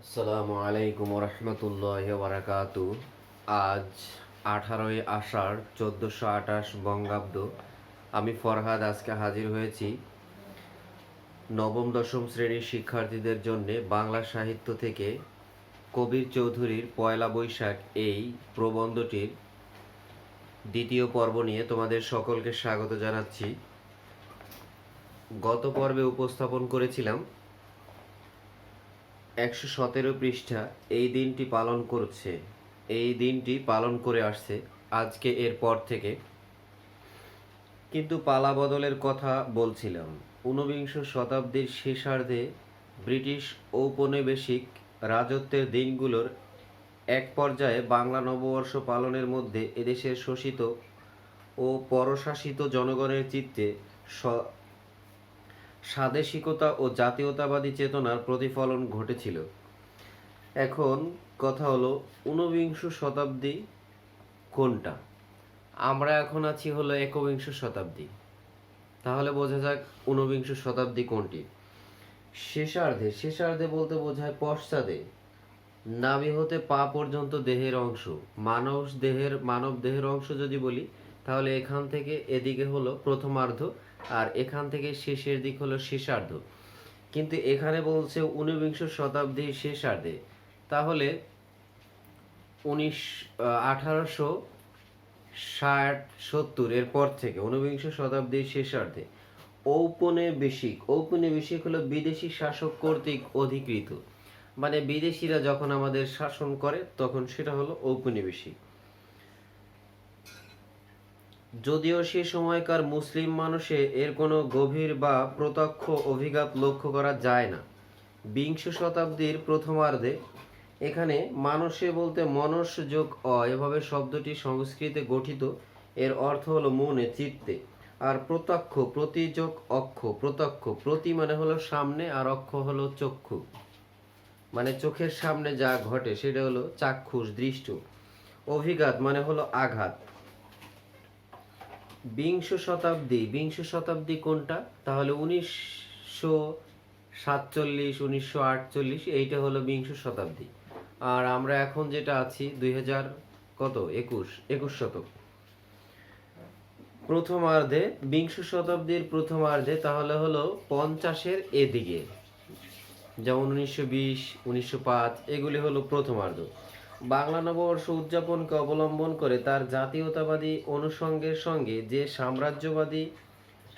আসসালামু আলাইকুম রহমতুল্লাহ বারাকাতু। আজ 18ই আষাঢ় 1428 বঙ্গাব্দ। আমি ফরহাদ আজকে হাজির হয়েছি নবম দশম শ্রেণীর শিক্ষার্থীদের জন্য বাংলা সাহিত্য থেকে কবির চৌধুরীর পয়লা বৈশাখ এই প্রবন্ধটির দ্বিতীয় পর্ব নিয়ে তোমাদের সকলকে স্বাগত জানাচ্ছি। গত পর্বে উপস্থাপন করেছিলাম 117 পৃষ্ঠা এই দিনটি পালন করছে, এই দিনটি পালন করে আসছে আজকে এর পর থেকে। কিন্তু পালা বদলের কথা বলছিলাম। ঊনবিংশ শতাব্দীর শেষার্ধে ব্রিটিশ ঔপনিবেশিক রাজত্বের দিনগুলোর এক পর্যায়ে বাংলা নববর্ষ পালনের মধ্যে এদেশের শোষিত ও পরশাসিত জনগণের চিত্তে স্বাদেশিকতা ও জাতীয়তাবাদী চেতনার প্রতিফলন ঘটেছিল। এখন কথা হলো ঊনবিংশ শতাব্দী কোনটা? আমরা এখন আছি হলো একবিংশ শতাব্দী। তাহলে বোঝা যাক ঊনবিংশ শতাব্দী কোনটি। শেষার্ধে, শেষার্ধে বলতে বোঝায় পশ্চাদে, নাভি হতে পা পর্যন্ত দেহের অংশ। মানব দেহের অংশ যদি বলি তাহলে এখান থেকে এদিকে হলো প্রথমার্ধ, আর এখান থেকে শেষের দিক হলো শেষার্ধ। কিন্তু এখানে বলছে ঊনবিংশ শতাব্দীর শেষার্ধে, তাহলে 1860-70 এর পর থেকে ঊনবিংশ শতাব্দীর শেষার্ধে ঔপনিবেশিক হলো বিদেশি শাসক কর্তৃক অধিকৃত, মানে বিদেশিরা যখন আমাদের শাসন করে তখন সেটা হলো ঔপনিবেশিক। যদিও সে সময়কার মুসলিম মানুষে এর কোনো গভীর বা প্রত্যক্ষ অভিঘাত লক্ষ্য করা যায় না। বিংশ শতাব্দীর প্রথমার্ধে এখানে মানুষে বলতে মনস যোগ এভাবে শব্দটি সংস্কৃতে গঠিত। এর অর্থ হলো মনে, চিত্তে। আর প্রত্যক্ষ, প্রতি যোগ অক্ষ, প্রত্যক্ষ, প্রতি মানে হলো সামনে, আর অক্ষ হলো চক্ষু, মানে চোখের সামনে যা ঘটে সেটা হলো চাক্ষুষ, দৃষ্ট। অভিঘাত মানে হলো আঘাত। বিংশ শতাব্দী কোনটা? তাহলে 1947, 1948 এইটা হলো বিংশ শতাব্দী। আর আমরা এখন যেটা আছি 21 শতক। প্রথমার্ধে, বিংশ শতাব্দীর প্রথমার্ধে তাহলে হলো 50-এর এদিকে, যেমন 1920, 1905 এগুলি হলো প্রথমার্ধ। বাংলা নববর্ষ উদযাপনকে অবলম্বন করে তার জাতীয়তাবাদী অনুষঙ্গের সঙ্গে যে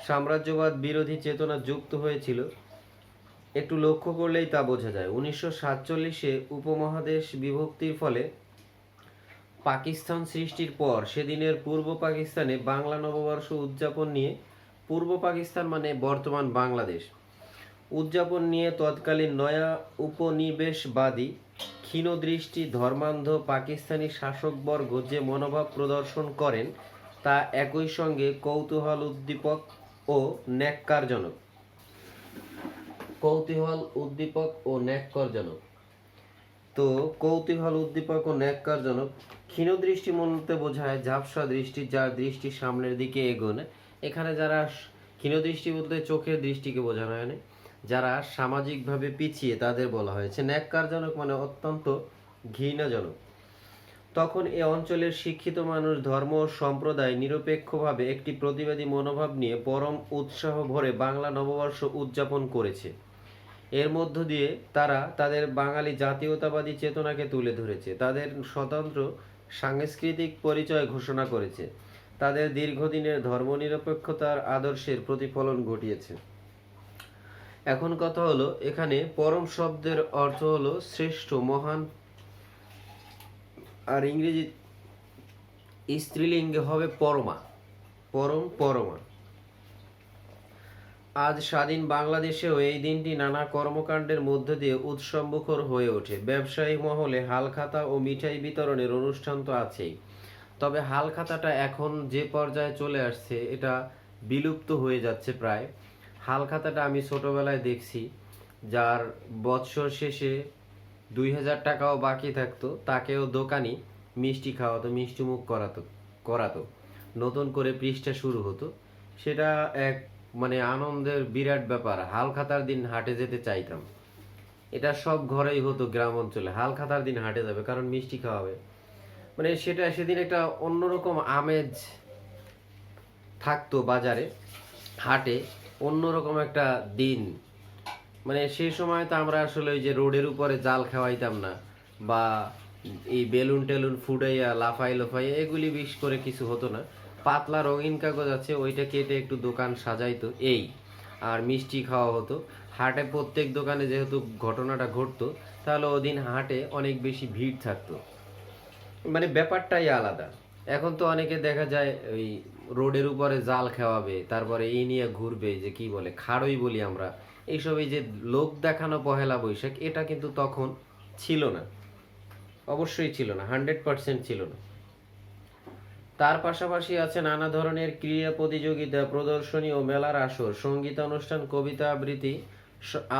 সাম্রাজ্যবাদ বিরোধী চেতনা যুক্ত হয়েছিল একটু লক্ষ্য করলেই তা বোঝা যায়। 1947-এ উপমহাদেশ বিভক্তির ফলে পাকিস্তান সৃষ্টির পর সেদিনের পূর্ব পাকিস্তানে বাংলা নববর্ষ উদযাপন নিয়ে, পূর্ব পাকিস্তান মানে বর্তমান বাংলাদেশ, উদযাপন নিয়ে তৎকালীন নয়া উপনিবেশবাদী ক্ষীণদৃষ্টি ধর্মান্ধ পাকিস্তানি শাসকবর্গ যে মনোভাব প্রদর্শন করেন তা একই সঙ্গে কৌতূহল উদ্দীপক ও ন্যাক্কারজনক। তো কৌতূহল উদ্দীপক ও ন্যাক্কারজনক। ক্ষীণদৃষ্টি বলতে বোঝায় ঝাপসা দৃষ্টি, যার দৃষ্টি সামনের দিকে এগোনে। এখানে যারা ক্ষীণদৃষ্টি বলতে চোখের দৃষ্টিকে বোঝানো হয় না, যারা সামাজিকভাবে পিছিয়ে তাদের বলা হয়েছে। ন্যাক্কারজনক মানে অত্যন্ত ঘৃণাজনক। তখন এ অঞ্চলের শিক্ষিত মানুষ ধর্ম ও সম্প্রদায় নিরপেক্ষভাবে একটি প্রতিবাদী মনোভাব নিয়ে পরম উৎসাহ ভরে বাংলা নববর্ষ উদযাপন করেছে। এর মধ্য দিয়ে তারা তাদের বাঙালি জাতীয়তাবাদী চেতনাকে তুলে ধরেছে, তাদের স্বতন্ত্র সাংস্কৃতিক পরিচয় ঘোষণা করেছে, তাদের দীর্ঘদিনের ধর্মনিরপেক্ষতার আদর্শের প্রতিফলন ঘটিয়েছে। এখন কথা হলো এখানে পরম শব্দের অর্থ হলো শ্রেষ্ঠ, মহান, আর ইংরেজি স্ত্রীলিঙ্গে হবে পরমা, পরমা। আজ স্বাধীন বাংলাদেশেও এই দিনটি নানা কর্মকাণ্ডের মধ্য দিয়ে উৎসবমুখর হয়ে ওঠে। ব্যবসায়ী মহলে হালখাতা ও মিঠাই বিতরণের অনুষ্ঠান তো আছেই, তবে হালখাতাটা এখন যে পর্যায়ে চলে আসছে এটা বিলুপ্ত হয়ে যাচ্ছে প্রায়। হালখাতাটা আমি ছোটবেলায় দেখছি, যার বৎসর শেষে 2000 টাকাও বাকি থাকতো তাকেও দোকানি মিষ্টি খাওয়াতো, মিষ্টি মুখ করাতো, নতুন করে পৃষ্ঠা শুরু হতো। সেটা এক মানে আনন্দের বিরাট ব্যাপার। হালখাতার দিন হাটে যেতে চাইতাম। এটা সব ঘরেই হতো গ্রাম অঞ্চলে। হালখাতার দিন হাটে যাবে, কারণ মিষ্টি খাওয়াবে। মানে সেটা সেদিন একটা অন্যরকম আমেজ থাকতো বাজারে, হাটে অন্যরকম একটা দিন। মানে সেই সময় তো আমরা আসলে ওই যে রোডের উপরে জাল খাওয়াইতাম না, বা এই বেলুন টেলুন ফুটাইয়া লাফাই লাফাই এগুলি বিশ করে কিছু হতো না। পাতলা রঙিন কাগজ আছে, ওইটা কেটে একটু দোকান সাজাইতো এই, আর মিষ্টি খাওয়া হতো। হাটে প্রত্যেক দোকানে যেহেতু ঘটনাটা ঘটতো, তাহলে ওদিন হাটে অনেক বেশি ভিড় থাকতো। মানে ব্যাপারটাই আলাদা। এখন তো অনেকে দেখা যায় ওই রোডের উপরে জাল খাওয়াবে, তারপরে এই নিয়ে ঘুরবে, যে কি বলে খাড়ই বলি আমরা, এইসব এই যে লোক দেখানো পহেলা বৈশাখ, এটা কিন্তু তখন ছিল না, অবশ্যই ছিল না, 100% ছিল না। তার পাশাপাশি আছে নানা ধরনের ক্রীড়া প্রতিযোগিতা, প্রদর্শনী ও মেলার আসর, সঙ্গীতানুষ্ঠান, কবিতা আবৃত্তি,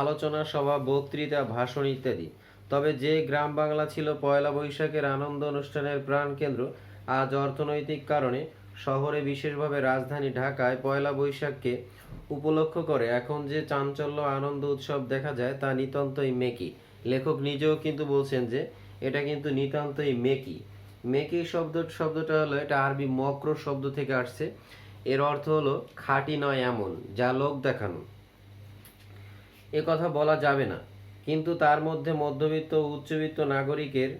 আলোচনা সভা, বক্তৃতা, ভাষণ ইত্যাদি। তবে যে গ্রাম বাংলা ছিল পয়লা বৈশাখের আনন্দ অনুষ্ঠানের প্রাণকেন্দ্র, আজ অর্থনৈতিক কারণে শহরে, বিশেষভাবে রাজধানী ঢাকায় পয়লা বৈশাখকে উপলক্ষ করে এখন যে চাঞ্চল্য, আনন্দ, উৎসব দেখা যায় তা নিতান্তই মেকি। লেখক নিজেও কিন্তু বলছেন যে এটা কিন্তু নিতান্তই মেকি। মেকি শব্দটা হলো, এটা আরবি মক্র শব্দ থেকে আসছে। এর অর্থ হলো খাঁটি নয় এমন, যা লোক দেখানো। এ কথা বলা যাবে না, কিন্তু তার মধ্যে মধ্যবিত্ত ও উচ্চবিত্ত নাগরিকের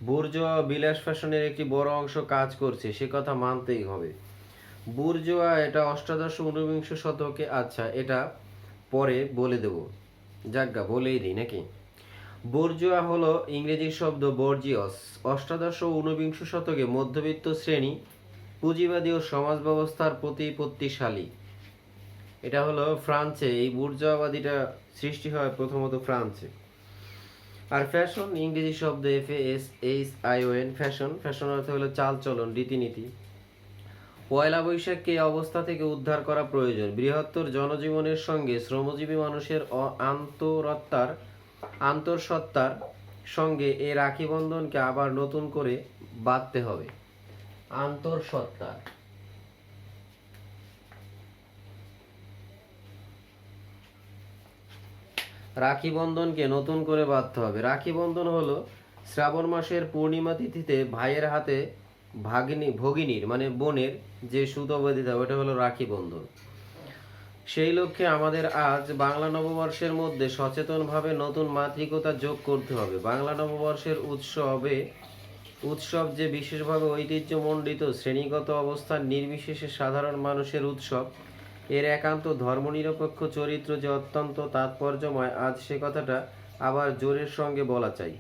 বুর্জোয়া ও বিলাস ফ্যাশনের একটি বড় অংশ কাজ করছে, সে কথা মানতেই হবে। বুর্জোয়া এটা অষ্টাদশ ঊনবিংশ শতকে, আচ্ছা এটা পরে বলে দেব, যাজ্ঞা বলেই দিই নাকি। বুর্জোয়া হলো ইংরেজি শব্দ বর্জিয়স। অষ্টাদশ ও ঊনবিংশ শতকে মধ্যবিত্ত শ্রেণী পুঁজিবাদী ও সমাজ ব্যবস্থার প্রতিপত্তিশালী। এটা হলো ফ্রান্সে, এই বুর্জোয়াবাদীটা সৃষ্টি হয় প্রথমত ফ্রান্সে। আর ফ্যাশন ইংরেজি শব্দ FASHION, ফ্যাশন, ফ্যাশন অর্থ হলো চাল চলন, রীতিনীতি। পয়লা বৈশাখকে এই অবস্থা থেকে উদ্ধার করা প্রয়োজন। বৃহত্তর জনজীবনের সঙ্গে শ্রমজীবী মানুষের আন্তঃসত্ত্বার সঙ্গে এই রাখি বন্ধনকে আবার নতুন করে বাঁধতে হবে। আন্তঃসত্ত্বার, রাখি বন্ধনকে নতুন করে বাঁধতে হবে। রাখি বন্ধন হলো শ্রাবণ মাসের পূর্ণিমা তিথিতে ভাইয়ের হাতে ভগিনীর মানে বোনের যে সুতো বেঁধে দেয়, ওটা হলো রাখি বন্ধন। সেই লক্ষ্যে আমাদের আজ বাংলা নববর্ষের মধ্যে সচেতনভাবে নতুন মাতৃকতা যোগ করতে হবে। বাংলা নববর্ষের উৎসব যে বিশেষভাবে ঐতিহ্যমণ্ডিত, শ্রেণীগত অবস্থান নির্বিশেষে সাধারণ মানুষের উৎসব, এর একান্ত ধর্মনিরপেক্ষ চরিত্র যে অত্যন্ত তাৎপর্যময়, আজ সে কথাটা আবার জোরের সঙ্গে বলা চাই।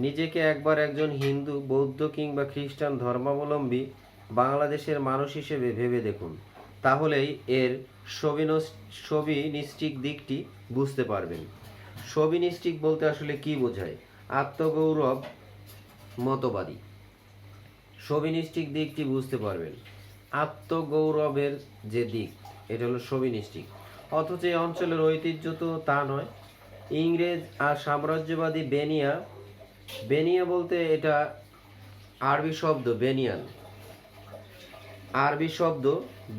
নিজেকে একবার একজন হিন্দু, বৌদ্ধ কিংবা খ্রিস্টান ধর্মাবলম্বী বাংলাদেশের মানুষ হিসেবে ভেবে দেখুন, তাহলেই এর শোভিনিস্টিক দিকটি বুঝতে পারবেন। শোভিনিস্টিক বলতে আসলে কি বোঝায়? আত্মগৌরব মতবাদী। শোভিনিস্টিক দিকটি বুঝতে পারবেন, আত্মগৌরবের যে দিক, এটা হলো শোভিনিস্টিক। অথচ এই অঞ্চলের ঐতিহ্য তো তা নয়। ইংরেজ আর সাম্রাজ্যবাদী বেনিয়া বলতে এটা আরবি শব্দ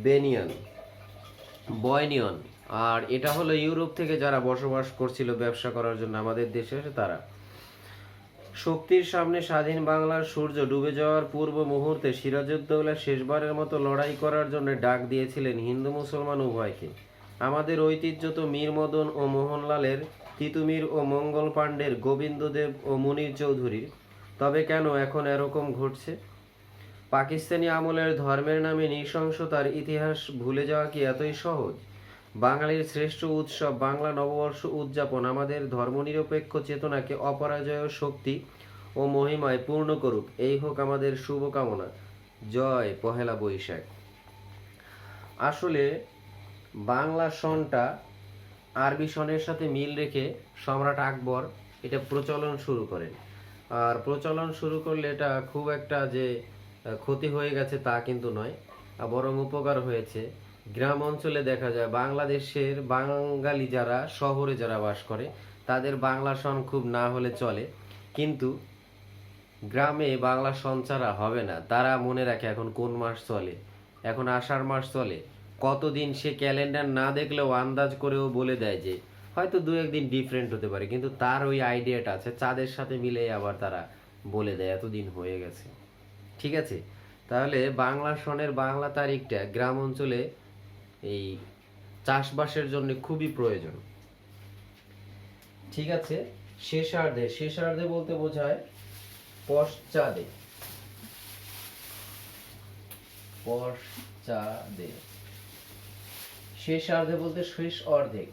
বেনিয়ান, বয়নিয়ন। আর এটা হলো ইউরোপ থেকে যারা বসবাস করছিল ব্যবসা করার জন্য আমাদের দেশে, তারা। শক্তির সামনে স্বাধীন বাংলার সূর্য ডুবে যাওয়ার পূর্ব মুহূর্তে সিরাজউদ্দৌলা শেষবারের মতো লড়াই করার জন্য ডাক দিয়েছিলেন হিন্দু মুসলমান উভয়কে। আমাদের ঐতিহ্য তো মীর মদন ও মোহনলালের, তিতুমির ও মঙ্গল পাণ্ডের, গোবিন্দদেব ও মুনির চৌধুরীর। তবে কেন এখন এরকম ঘটছে? পাকিস্তানি আমলের ধর্মের নামে নৃশংসতার ইতিহাস ভুলে যাওয়া কি এতই সহজ? বাঙালির শ্রেষ্ঠ উৎসব বাংলা নববর্ষ উদযাপন আমাদের ধর্মনিরপেক্ষ চেতনাকে অপরাজয় শক্তি ও মহিমায় পূর্ণ করুক, এই হোক আমাদের শুভকামনা। জয় পহেলা বৈশাখ। আসলে বাংলা সনটা আরবি সনের সাথে মিল রেখে সম্রাট আকবর এটা প্রচলন শুরু করেন। আর প্রচলন শুরু করলে এটা খুব একটা যে ক্ষতি হয়ে গেছে তা কিন্তু নয়, বরং উপকার হয়েছে। গ্রাম অঞ্চলে দেখা যায় বাংলাদেশের বাঙালি যারা শহরে যারা বাস করে, তাদের বাংলা সন খুব না হলে চলে, কিন্তু গ্রামে বাংলা সন ছাড়া হবে না। তারা মনে রাখে এখন কোন মাস চলে, এখন আষাঢ় মাস চলে, কতদিন সে ক্যালেন্ডার না দেখলেও আন্দাজ করেও বলে দেয় যে হয়তো দু একদিন ডিফারেন্ট হতে পারে, কিন্তু তার ওই আইডিয়াটা আছে, চাঁদের সাথে মিলে আবার তারা বলে দেয় এতদিন হয়ে গেছে। ঠিক আছে, তাহলে বাংলা সনের বাংলা তারিখটা গ্রাম অঞ্চলে এই চাষবাসের জন্য খুবই প্রয়োজন। ঠিক আছে, শেষার্ধে, শেষার্ধে বলতে বোঝায় পশ্চাদে, পশ্চাদে, শেষার্ধে বলতে শেষ অর্ধেক।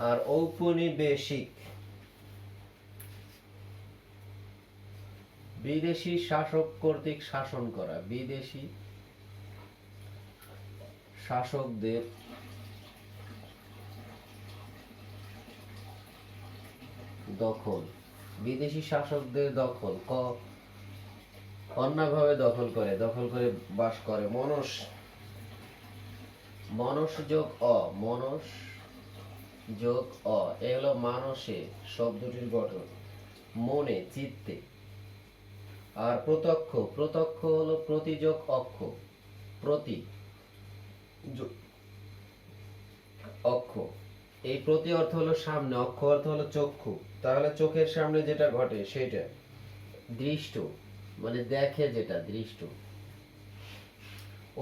আর ঔপনিবেশিক, বিদেশি শাসক কর্তৃক শাসন করা, বিদেশি শাসকদের দখল, বিদেশি শাসকদের দখল, অন্যভাবে দখল করে, দখল করে বাস করে। মনস, মনস যোগ অ, মনস যোগ অ, এগুলো মানসে শব্দটির গঠন, মনে, চিত্তে। আর প্রত্যক্ষ, প্রত্যক্ষ হলো প্রতিযোগ অক্ষ, প্রতি অক্ষ। এই প্রতি অর্থ হলো সামনে, অক্ষ অর্থ হলো চক্ষু। তাহলে চোখের সামনে যেটা ঘটে সেটা দৃষ্ট, মানে দেখে যেটা, দৃষ্ট।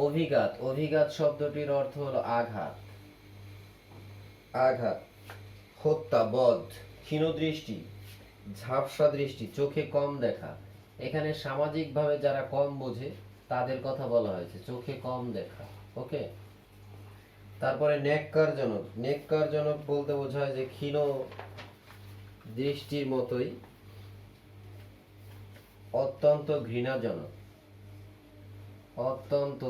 অভিঘাত, অভিঘাত শব্দটির অর্থ হলো আঘাত, আঘাত। হত্যা, বধ। ক্ষীণদৃষ্টি, ঝাপসা দৃষ্টি, চোখে কম দেখা। এখানে সামাজিকভাবে যারা কম বোঝে তাদের কথা বলা হয়েছে, চোখে কম দেখা। ওকে, তারপরে নেককারজনক, নেককারজনক বলতে বোঝায় যে ক্ষীণ দৃষ্টির মতোই অত্যন্ত ঘৃণাজনক, অত্যন্ত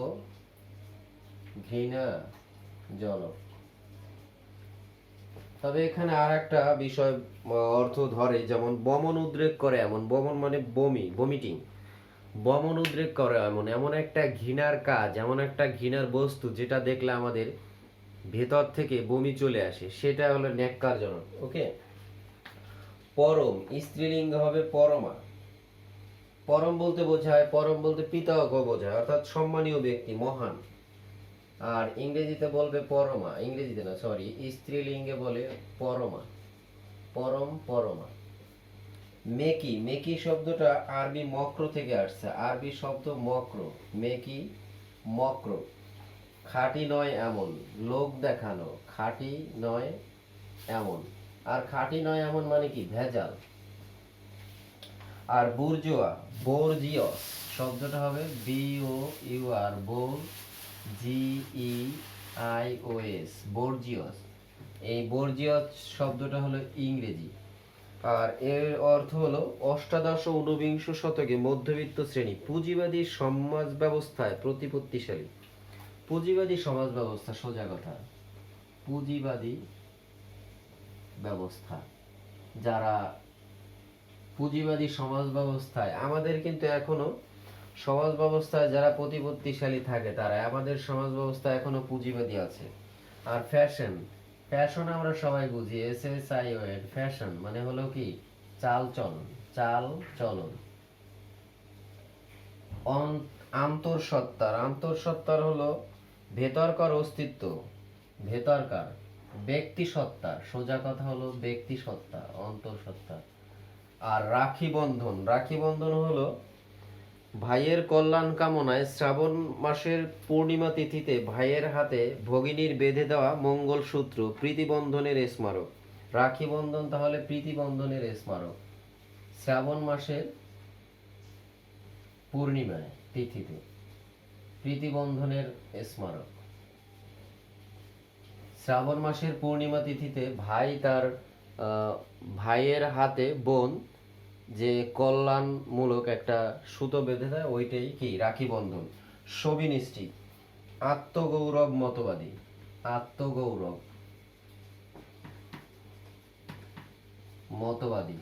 ঘৃণাজনক। তবে এখানে আর একটা বিষয় অর্থ ধরে, যেমন বমন উদ্রেক করে এমন, বমন মানে বমি, ভমিটিং, বমন উদ্রেক করে এমন, এমন একটা ঘৃণার কাজ, এমন একটা ঘৃণার বস্তু যেটা দেখলে আমাদের ভেতর থেকে বমি চলে আসে, সেটা হলো ন্যাক্কারজনক। ওকে, পরম, স্ত্রীলিঙ্গ হবে পরমা। পরম বলতে বোঝায়, পরম বলতে পিতাকে বোঝায়, অর্থাৎ সম্মানীয় ব্যক্তি, মহান। আর ইংরেজিতে বলবে পরমা, ইংরেজিতে না সরি, স্ত্রীলিঙ্গে বলে পরমা, পরম, পরমা। মেকি, মেকি শব্দটা আরবি মক্র থেকে আসছে, আরবি শব্দ মক্র, মেকি মক্র। খাঁটি নয় এমন, লোক দেখানো, খাঁটি নয় এমন। আর খাঁটি নয় এমন মানে কি, ভেজাল। আর বুর্জোয়া, বোরজিয়স শব্দটা হবে বিও ইউ আর, বোর G E I O S, bourgeois. এই বোরজিয়স শব্দটা হলো ইংরেজি। আর এর অর্থ হলো অষ্টাদশ ও ঊনবিংশ শতকে মধ্যবিত্ত শ্রেণী পুঁজিবাদী সমাজ ব্যবস্থায় প্রতিপত্তিশালী। পুঁজিবাদী সমাজ ব্যবস্থা, সোজা কথা, পুঁজিবাদী ব্যবস্থা। যারা পুঁজিবাদী সমাজ ব্যবস্থায়, আমাদের কিন্তু এখনো সমাজ ব্যবস্থায় যারা প্রতিপত্তিশালী থাকে তারা, আমাদের সমাজ ব্যবস্থা এখনো পুঁজিবাদী আছে। আর ফ্যাশন, ফ্যাশন আমরা সবাই বুঝি, SHION, ফ্যাশন মানে হলো কি, চাল চলন, চাল চলন। আন্তঃসত্ত্বার, আন্তঃসত্ত্বার হলো ভেতরকার অস্তিত্ব, ভেতরকার ব্যক্তি সত্তার, সোজা কথা হলো ব্যক্তি সত্তা, অন্তঃসত্ত্বা। আর রাখি বন্ধন, রাখি বন্ধন হলো ভাইয়ের কল্যাণ কামনায় শ্রাবণ মাসের পূর্ণিমা তিথিতে ভাইয়ের হাতে ভগিনীর বেঁধে দেওয়া মঙ্গলসূত্র প্রীতিবন্ধনের স্মারক। রাখি বন্ধন তাহলে প্রীতিবন্ধনের স্মারক, শ্রাবণ মাসের পূর্ণিমায় তিথিতে প্রীতিবন্ধনের স্মারক। শ্রাবণ মাসের পূর্ণিমা তিথিতে ভাই তার ভাইয়ের হাতে বোন যে কল্যাণমূলক একটা সুতো বেঁধে দেয়, ওইটাই কি, রাখি বন্ধন। শোভিনিস্টিক, আত্মগৌরব মতবাদী, আত্মগৌরব মতবাদী।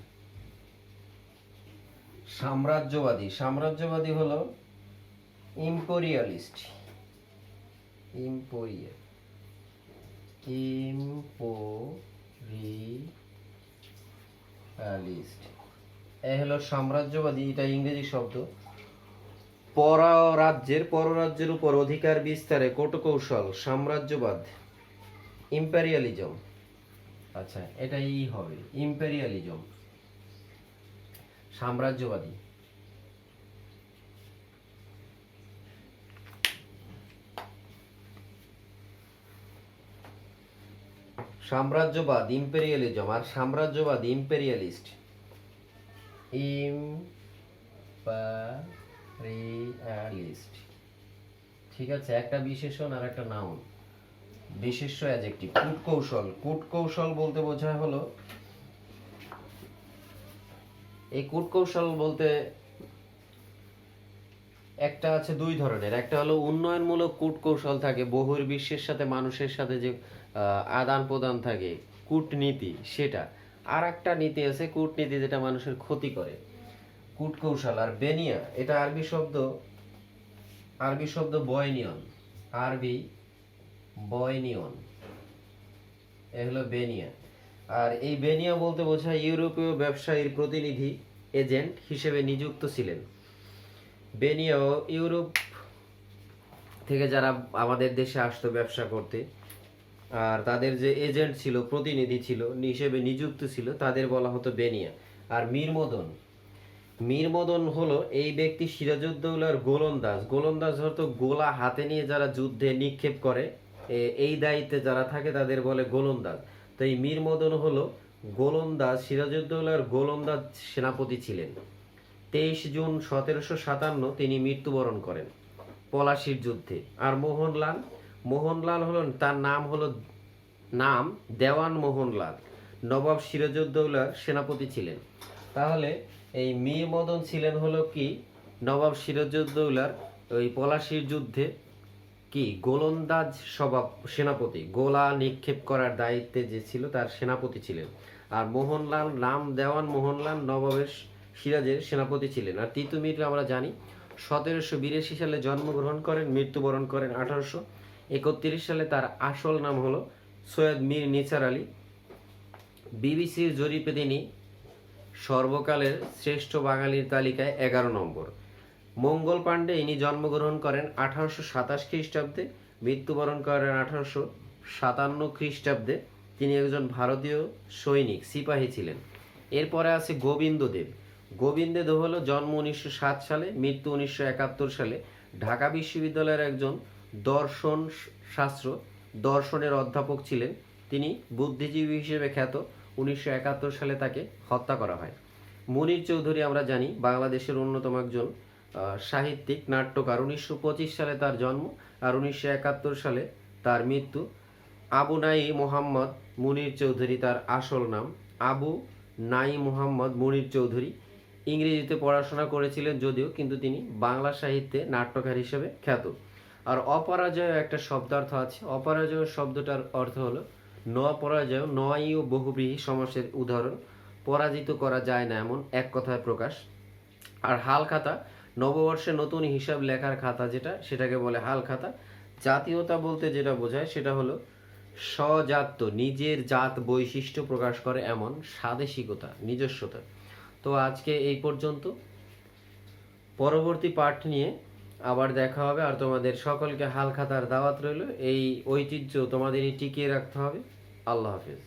সাম্রাজ্যবাদী, সাম্রাজ্যবাদী হলো ইম্পেরিয়ালিস্ট, ইম্পেরিয়ালিস্ট, এ হলো সাম্রাজ্যবাদী, এটা ইংরেজি শব্দ। পররাজ্যের উপর অধিকার বিস্তারে কৌশল, সাম্রাজ্যবাদ, ইম্পেরিয়ালিজম। আচ্ছা, এটাই হবে ইম্পেরিয়ালিজম, সাম্রাজ্যবাদী। সাম্রাজ্যবাদ ইম্পেরিয়ালিজম, আর সাম্রাজ্যবাদ ইম্পেরিয়ালিস্ট। ইম্পেরিয়ালিস্ট, ঠিক আছে। একটা বিশেষণ আর একটা নাউন। বিশেষ্য অ্যাডজেক্টিভ। কূটকৌশল, কূটকৌশল বলতে বোঝায় হলো, এই কূটকৌশল বলতে একটা আছে দুই ধরনের। একটা হলো উন্নয়নমূলক কূটকৌশল থাকে, বহির্বিশ্বের সাথে মানুষের সাথে যে আদান প্রদান থাকে, কূটনীতি, সেটা। আর একটা নীতি আছে কূটনীতি, যেটা মানুষের ক্ষতি করে, কূটকৌশল। আর বেনিয়া, এটা আরবি শব্দ বয়নিয়ন, আরবি বয়নিয়ন, এ হলো বেনিয়া। আর এই বেনিয়া বলতে বোঝায় ইউরোপীয় ব্যবসায়ীর প্রতিনিধি, এজেন্ট হিসেবে নিযুক্ত ছিলেন। বেনিয়াও ইউরোপ থেকে যারা আমাদের দেশে আসতো ব্যবসা করতে, আর তাদের যে এজেন্ট ছিল, প্রতিনিধি ছিল, হিসেবে নিযুক্ত ছিল, তাদের বলা হতো বেনিয়া। আর মীর মদন হলো এই ব্যক্তি সিরাজউদ্দৌলার গোলন্দাজ। গোলন্দাজ হতো গোলা হাতে নিয়ে যারা যুদ্ধে নিক্ষেপ করে, এই দায়িত্বে যারা থাকে তাদের বলে গোলন্দাজ। তো এই মীর মদন হলো গোলন্দাজ, সিরাজউদ্দৌলার গোলন্দাজ সেনাপতি ছিলেন। 23 জুন 1757 তিনি মৃত্যুবরণ করেন পলাশির যুদ্ধে। আর মোহনলাল হলো, তার নাম দেওয়ান মোহনলাল, নবাব সিরাজউদ্দৌলার সেনাপতি ছিলেন। তাহলে এই মীর মদন ছিলেন হলো কি নবাব সিরাজউদ্দৌলার ওই পলাশির যুদ্ধে কি গোলন্দাজ সেনাপতি, গোলা নিক্ষেপ করার দায়িত্বে যে ছিল তার সেনাপতি ছিলেন। আর মোহনলাল, নাম দেওয়ান মোহনলাল, নবাবের সিরাজের সেনাপতি ছিলেন। আর তিতুমির আমরা জানি 1782 সালে জন্মগ্রহণ করেন, মৃত্যুবরণ করেন 1831 সালে। তার আসল নাম হলো সৈয়দ মীর নিসার আলী। বিবিসির জরিপে তিনি সর্বকালের শ্রেষ্ঠ বাঙালির তালিকায় 11 নম্বর। মঙ্গল পাণ্ডে, ইনি জন্মগ্রহণ করেন 1827 খ্রিস্টাব্দে, মৃত্যুবরণ করেন 1857 খ্রিস্টাব্দে। তিনি একজন ভারতীয় সৈনিক, সিপাহী ছিলেন। এরপরে আছে গোবিন্দদেব। গোবিন্দদেব হলো জন্ম 1907 সালে, মৃত্যু 1971 সালে। ঢাকা বিশ্ববিদ্যালয়ের একজন দর্শনের অধ্যাপক ছিলেন। তিনি বুদ্ধিজীবী হিসেবে খ্যাত। 1971 সালে তাকে হত্যা করা হয়। মুনীর চৌধুরী আমরা জানি বাংলাদেশের অন্যতম একজন সাহিত্যিক, নাট্যকার। 1925 সালে তার জন্ম, আর 1971 সালে তার মৃত্যু। আবু নাই মোহাম্মদ মুনীর চৌধুরী তার আসল নাম, আবু নাই মোহাম্মদ মুনীর চৌধুরী। ইংরেজিতে পড়াশোনা করেছিলেন যদিও, কিন্তু তিনি বাংলা সাহিত্যে নাট্যকার হিসেবে খ্যাত। আর অপরাজয় একটা শব্দার্থ আছে। অপরাজয় শব্দটার অর্থ হলো নপরাজয়, নয় ও বহুব্রীহি সমাসের উদাহরণ, পরাজিত করা যায় না এমন, এক কথায় প্রকাশ। আর হালখাতা, নববর্ষে নতুন হিসাব লেখার খাতা যেটা, সেটাকে বলে হালখাতা। জাতীয়তা বলতে যেটা বোঝায় সেটা হলো স্বজাত্য, নিজের জাত বৈশিষ্ট্য প্রকাশ করে এমন, স্বাদেশিকতা, নিজস্বতা। তো আজকে এই পর্যন্ত, পরবর্তী পাঠ নিয়ে আবার দেখা হবে। আর তোমাদের সকলকে হালখাতার দাওয়াত রইল। এই ঐতিহ্য তোমাদেরই টিকিয়ে রাখতে হবে। আল্লাহ হাফেজ।